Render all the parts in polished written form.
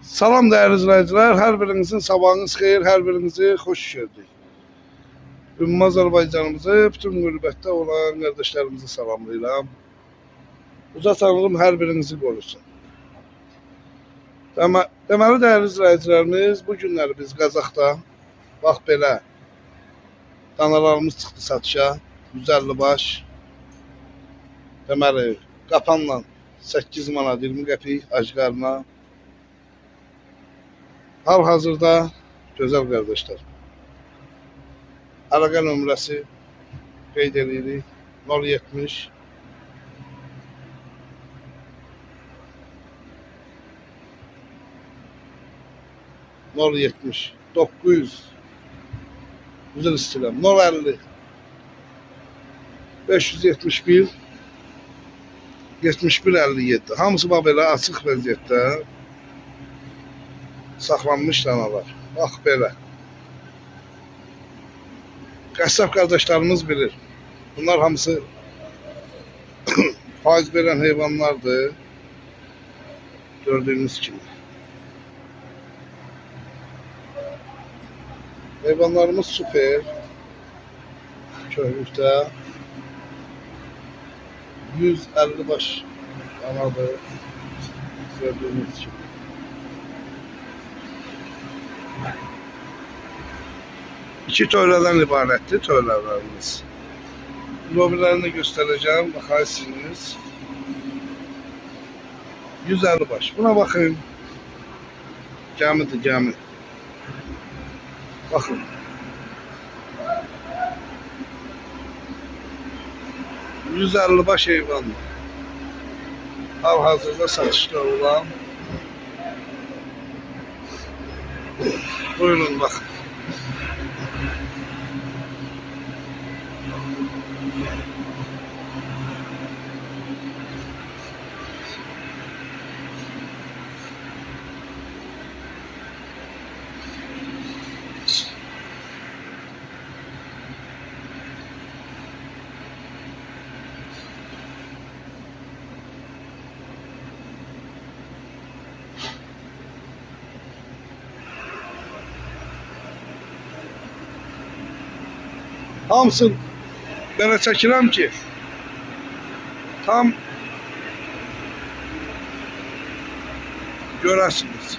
Salam değerli izleyiciler, her birinizin sabahınız xeyir, her birinizi hoş gördük. Ümumi Azerbaycanımızı, bütün qürbətdə olan kardeşlerimizi salamlayıram. Uca Tanrım her birinizi qorusun. Deməli değerli izleyicilerimiz, bu günləri biz Qazaxda, bax belə, danalarımız çıxdı satışa, 150 baş. Deməli, qapanla 8 manat 20 qəpik acqarına. Hal-hazırda gözəl qardaşlar, əlaqə nömrəsi qeyd edirik 070 900 üzr istəyirəm 050 571 71 57. Hamısı belə açıq vəziyyətdə saxlanmış danalar. Bax belə. Qəssab qardaşlarımız bilir. Bunlar hamısı faiz verən heyvanlardır. Gördüğünüz kimi. Heyvanlarımız süper. Köhlükdə 150 baş danadır. Gördüğünüz kimi. İki tövlədən ibarətdir tövlələrimiz. Lobilərini göstərəcəm, baxarsınız. 150 baş. Buna baxın. Gəmidir, gəmi. Baxın. %50 baş heyvandır. Hal-hazırda satışda olan. Buyurun baxın. Hamısını belə çəkirəm ki, tam görəsiniz.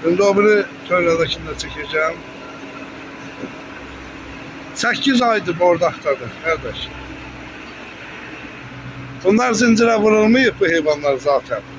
Şimdi o biri töylədəkini də çəkəcəm. 8 aydır bordaqdadır, qardaş. Bunlar zincirə vurulmayıb bu heyvanlar zaten.